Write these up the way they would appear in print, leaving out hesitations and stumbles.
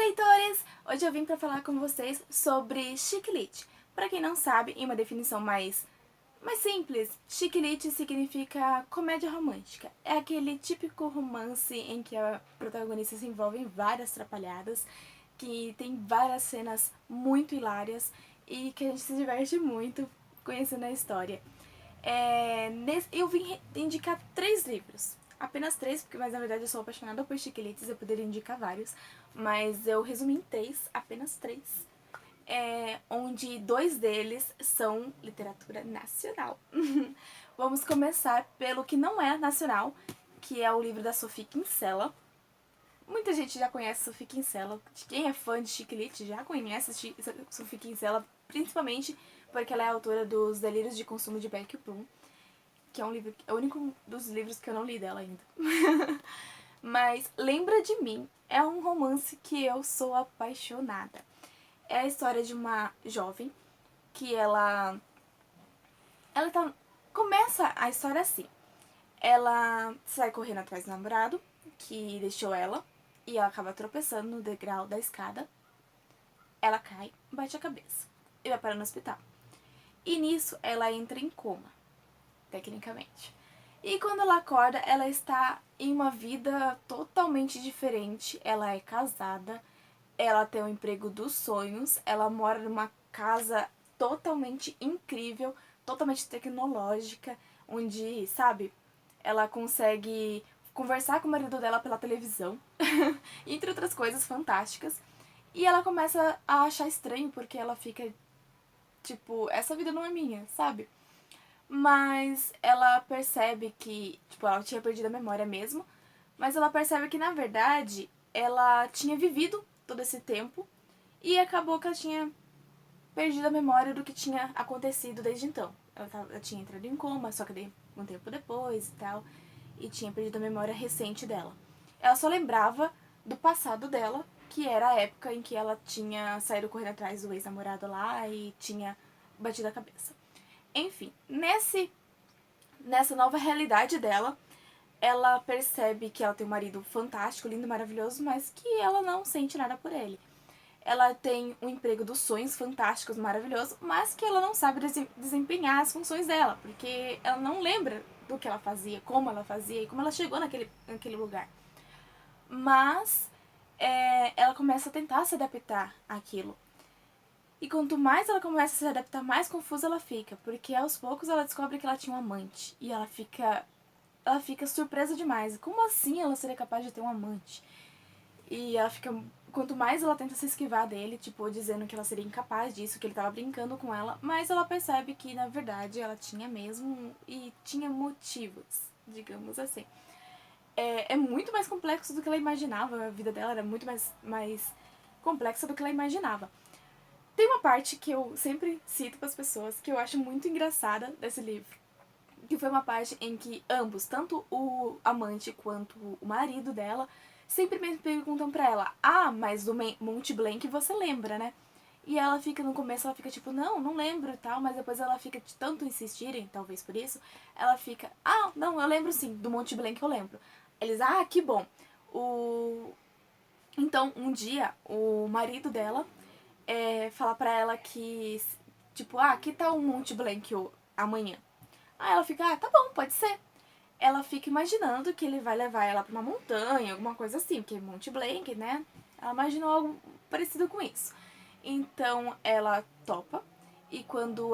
leitores! Hoje eu vim para falar com vocês sobre chick lit. Para quem não sabe, em uma definição mais simples, chick lit significa comédia romântica. É aquele típico romance em que a protagonista se envolve em várias trapalhadas, que tem várias cenas muito hilárias e que a gente se diverte muito conhecendo a história. Eu vim indicar 3 livros. Apenas 3, mas na verdade eu sou apaixonada por chick lits, eu poderia indicar vários. Mas eu resumi em 3, apenas 3. Onde 2 deles são literatura nacional. Vamos começar pelo que não é nacional, que é o livro da Sophie Kinsella. Muita gente já conhece Sophie Kinsella. Quem é fã de chick lit já conhece Sophie Kinsella, principalmente porque ela é autora dos Delírios de Consumo de Beck Bloom, que é um livro, é o único dos livros que eu não li dela ainda. Mas Lembra de Mim é um romance que eu sou apaixonada. É a história de uma jovem que começa a história assim. Ela sai correndo atrás do namorado, que deixou ela, e ela acaba tropeçando no degrau da escada. Ela cai, bate a cabeça e vai parar no hospital. E nisso ela entra em coma, tecnicamente. E quando ela acorda, ela está em uma vida totalmente diferente. Ela é casada, ela tem um emprego dos sonhos, ela mora numa casa totalmente incrível, totalmente tecnológica, onde, sabe, ela consegue conversar com o marido dela pela televisão, entre outras coisas fantásticas. E ela começa a achar estranho, porque ela fica, tipo, essa vida não é minha, sabe? Mas ela percebe que, tipo, ela tinha perdido a memória mesmo, mas ela percebe que, na verdade, ela tinha vivido todo esse tempo e acabou que ela tinha perdido a memória do que tinha acontecido desde então. Ela tinha entrado em coma, só que daí um tempo depois e tal, e tinha perdido a memória recente dela. Ela só lembrava do passado dela, que era a época em que ela tinha saído correndo atrás do ex-namorado lá e tinha batido a cabeça. Enfim, nessa nova realidade dela, ela percebe que ela tem um marido fantástico, lindo, maravilhoso, mas que ela não sente nada por ele. Ela tem um emprego dos sonhos fantásticos, maravilhoso, mas que ela não sabe desempenhar as funções dela, porque ela não lembra do que ela fazia, como ela fazia e como ela chegou naquele lugar. Mas ela começa a tentar se adaptar àquilo. E quanto mais ela começa a se adaptar, mais confusa ela fica, porque aos poucos ela descobre que ela tinha um amante e ela fica surpresa demais. Como assim ela seria capaz de ter um amante? E ela fica... Quanto mais ela tenta se esquivar dele, tipo, dizendo que ela seria incapaz disso, que ele tava brincando com ela, mas ela percebe que, na verdade, ela tinha mesmo e tinha motivos, digamos assim. É muito mais complexo do que ela imaginava, a vida dela era muito mais complexa do que ela imaginava. Tem uma parte que eu sempre cito para as pessoas, que eu acho muito engraçada desse livro, que foi uma parte em que ambos, tanto o amante quanto o marido dela, sempre me perguntam pra ela: ah, mas do Monte Blanc você lembra, né? E ela fica, no começo ela fica tipo, não lembro e tal, mas depois ela fica de tanto insistirem, talvez por isso, ela fica, ah, não, eu lembro sim, do Monte Blanc eu lembro. Eles, ah, que bom. Então, um dia, o marido dela fala pra ela que, tipo, ah, que tal o Monte Blanc amanhã? Aí ela fica, ah, tá bom, pode ser. Ela fica imaginando que ele vai levar ela pra uma montanha, alguma coisa assim, porque Monte Blanc, né? Ela imaginou algo parecido com isso. Então ela topa e quando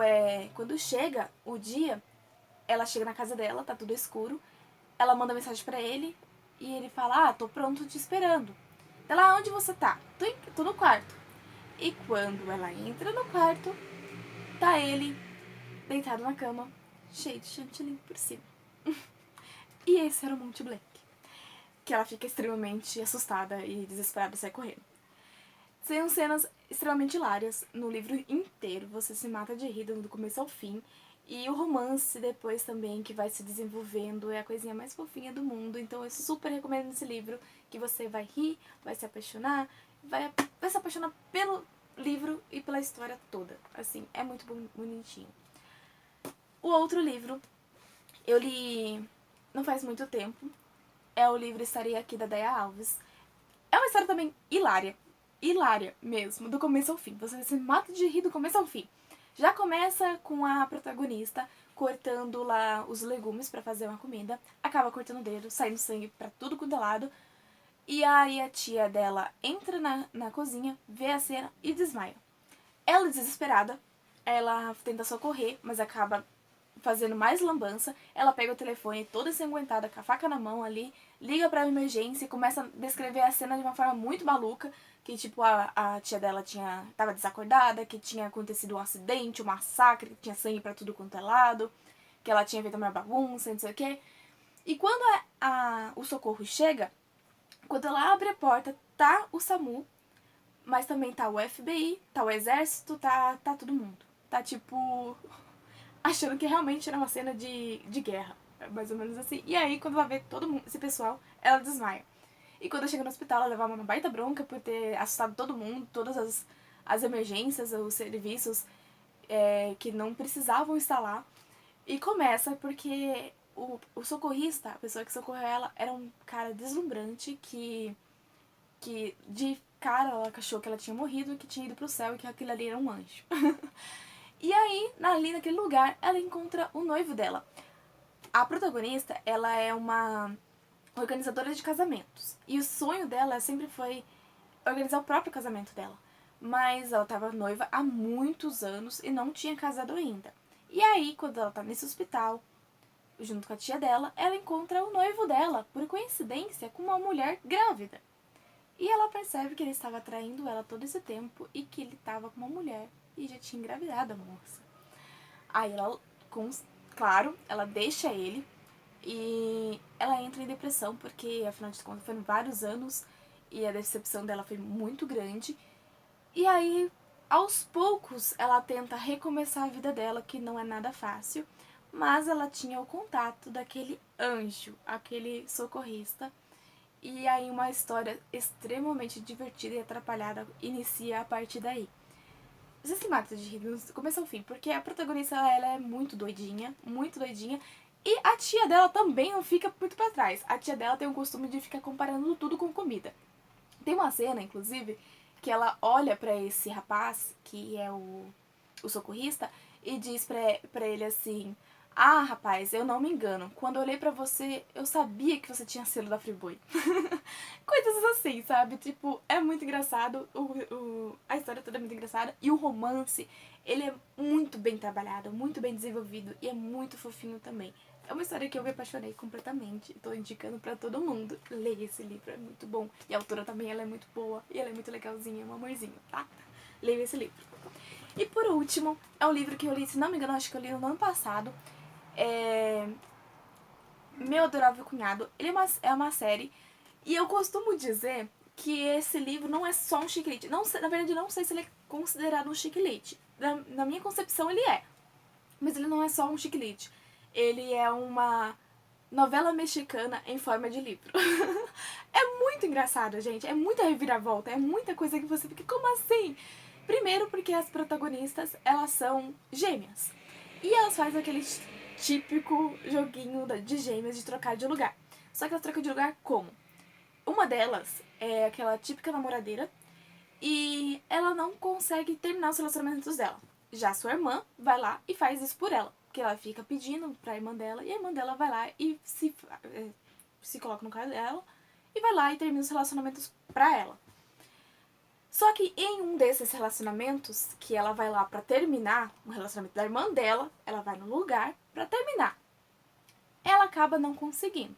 chega o dia, ela chega na casa dela, tá tudo escuro. Ela manda mensagem pra ele e ele fala: "Ah, tô pronto te esperando". Ela: "Onde você tá?". Tô no quarto". E quando ela entra no quarto, tá ele deitado na cama, cheio de chantilly por cima. E esse era o Monte Blanc. Que ela fica extremamente assustada e desesperada e sai correndo. São cenas extremamente hilárias no livro inteiro. Você se mata de rir do começo ao fim. E o romance depois também, que vai se desenvolvendo, é a coisinha mais fofinha do mundo. Então eu super recomendo esse livro, que você vai rir, vai se apaixonar, vai se apaixonar pelo livro e pela história toda. Assim, é muito bonitinho. O outro livro eu li não faz muito tempo. É o livro Estaria Aqui, da Daya Alves. É uma história também hilária. hilária mesmo, do começo ao fim. Você se mata de rir do começo ao fim. Já começa com a protagonista cortando lá os legumes pra fazer uma comida, acaba cortando o dedo, saindo sangue pra tudo quanto é lado, e aí a tia dela entra na cozinha, vê a cena e desmaia. Ela, desesperada, ela tenta socorrer, mas acaba fazendo mais lambança. Ela pega o telefone toda ensanguentada, com a faca na mão ali, liga pra emergência e começa a descrever a cena de uma forma muito maluca, que tipo, a tia dela tava desacordada, que tinha acontecido um acidente, um massacre, que tinha sangue pra tudo quanto é lado, que ela tinha feito uma bagunça, não sei o quê. E quando o socorro chega, quando ela abre a porta, tá o SAMU, mas também tá o FBI, tá o exército, tá todo mundo. Tá tipo achando que realmente era uma cena de guerra, mais ou menos assim. E aí, quando ela vê todo mundo, esse pessoal, ela desmaia. E quando chega no hospital, ela leva uma baita bronca por ter assustado todo mundo, todas as emergências, os serviços que não precisavam estar lá. E começa porque o socorrista, a pessoa que socorreu ela, era um cara deslumbrante que de cara ela achou que ela tinha morrido, que tinha ido pro céu e que aquilo ali era um anjo. E aí, ali naquele lugar, ela encontra o noivo dela. A protagonista, ela é uma organizadora de casamentos. E o sonho dela sempre foi organizar o próprio casamento dela. Mas ela estava noiva há muitos anos e não tinha casado ainda. E aí, quando ela tá nesse hospital, junto com a tia dela, ela encontra o noivo dela, por coincidência, com uma mulher grávida. E ela percebe que ele estava traindo ela todo esse tempo e que ele estava com uma mulher e já tinha engravidado a moça. Aí ela, claro, ela deixa ele e ela entra em depressão porque, afinal de contas, foram vários anos e a decepção dela foi muito grande. E aí, aos poucos, ela tenta recomeçar a vida dela, que não é nada fácil, mas ela tinha o contato daquele anjo, aquele socorrista. E aí uma história extremamente divertida e atrapalhada inicia a partir daí. Você se mata de rir do começo ao fim, porque a protagonista ela é muito doidinha, e a tia dela também não fica muito pra trás. A tia dela tem o costume de ficar comparando tudo com comida. Tem uma cena, inclusive, que ela olha pra esse rapaz, que é o socorrista, e diz pra ele assim: ah, rapaz, eu não me engano. Quando eu olhei pra você, eu sabia que você tinha selo da Friboi. Coisas assim, sabe? Tipo, é muito engraçado. A história toda é muito engraçada. E o romance, ele é muito bem trabalhado, muito bem desenvolvido e é muito fofinho também. É uma história que eu me apaixonei completamente. Tô indicando pra todo mundo. Leia esse livro, é muito bom. E a autora também, ela é muito boa. E ela é muito legalzinha, é um amorzinho, tá? Leia esse livro. E por último, é um livro que eu li, se não me engano, acho que eu li no ano passado. É... Meu Adorável Cunhado. Ele é uma série. E eu costumo dizer que esse livro não é só um chiclete. Não sei, na verdade, não sei se ele é considerado um chiclete. Na minha concepção, ele é. Mas ele não é só um chiclete. Ele é uma novela mexicana em forma de livro. É muito engraçado, gente. É muita reviravolta. É muita coisa que você fica, como assim? Primeiro porque as protagonistas, elas são gêmeas. E elas fazem aquele típico joguinho de gêmeas de trocar de lugar. Só que elas trocam de lugar como? Uma delas é aquela típica namoradeira e ela não consegue terminar os relacionamentos dela. Já sua irmã vai lá e faz isso por ela. Porque ela fica pedindo pra irmã dela e a irmã dela vai lá e se coloca no caso dela e vai lá e termina os relacionamentos pra ela. Só que em um desses relacionamentos, que ela vai lá pra terminar o relacionamento da irmã dela, ela vai no lugar pra terminar. Ela acaba não conseguindo.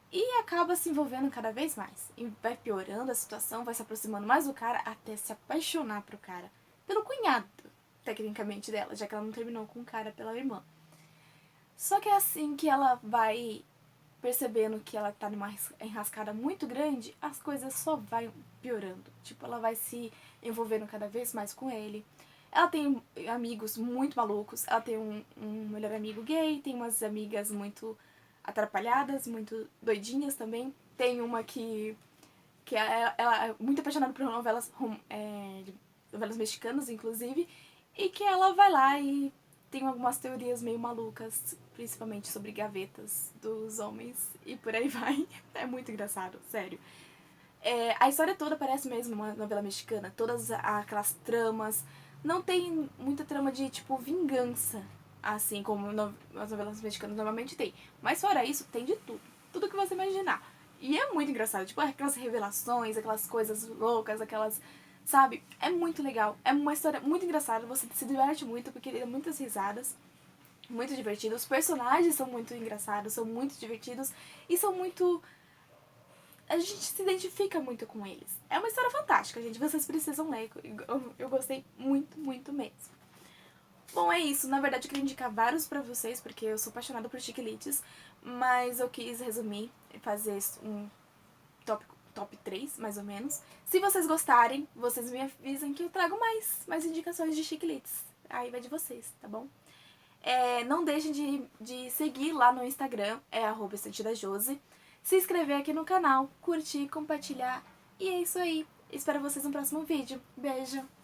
E acaba se envolvendo cada vez mais. E vai piorando a situação, vai se aproximando mais do cara até se apaixonar pro cara. Pelo cunhado, tecnicamente, dela, já que ela não terminou com o cara pela irmã. Só que é assim que ela vai percebendo que ela tá numa enrascada muito grande, as coisas só vai piorando. Tipo, ela vai se envolvendo cada vez mais com ele. Ela tem amigos muito malucos, ela tem um melhor amigo gay, tem umas amigas muito atrapalhadas, muito doidinhas também. Tem uma que ela é muito apaixonada por novelas mexicanas, inclusive, e que ela vai lá e tem algumas teorias meio malucas, principalmente sobre gavetas dos homens, e por aí vai. É muito engraçado, sério. A história toda parece mesmo uma novela mexicana, todas aquelas tramas. Não tem muita trama de, tipo, vingança, assim como as novelas mexicanas normalmente tem. Mas fora isso, tem de tudo. Tudo que você imaginar. E é muito engraçado, tipo, aquelas revelações, aquelas coisas loucas, aquelas... Sabe? É muito legal. É uma história muito engraçada, você se diverte muito, porque dá muitas risadas. Muito divertido. Os personagens são muito engraçados, são muito divertidos e são muito... A gente se identifica muito com eles. É uma história fantástica, gente. Vocês precisam ler. Eu gostei muito, muito mesmo. Bom, é isso. Na verdade, eu queria indicar vários pra vocês, porque eu sou apaixonada por chiquilites. Mas eu quis resumir e fazer um top 3, mais ou menos. Se vocês gostarem, vocês me avisem que eu trago mais indicações de chiquilites. Aí vai de vocês, tá bom? Não deixem de seguir lá no Instagram, @estantidajose. Se inscrever aqui no canal, curtir, compartilhar. E é isso aí. Espero vocês no próximo vídeo. Beijo!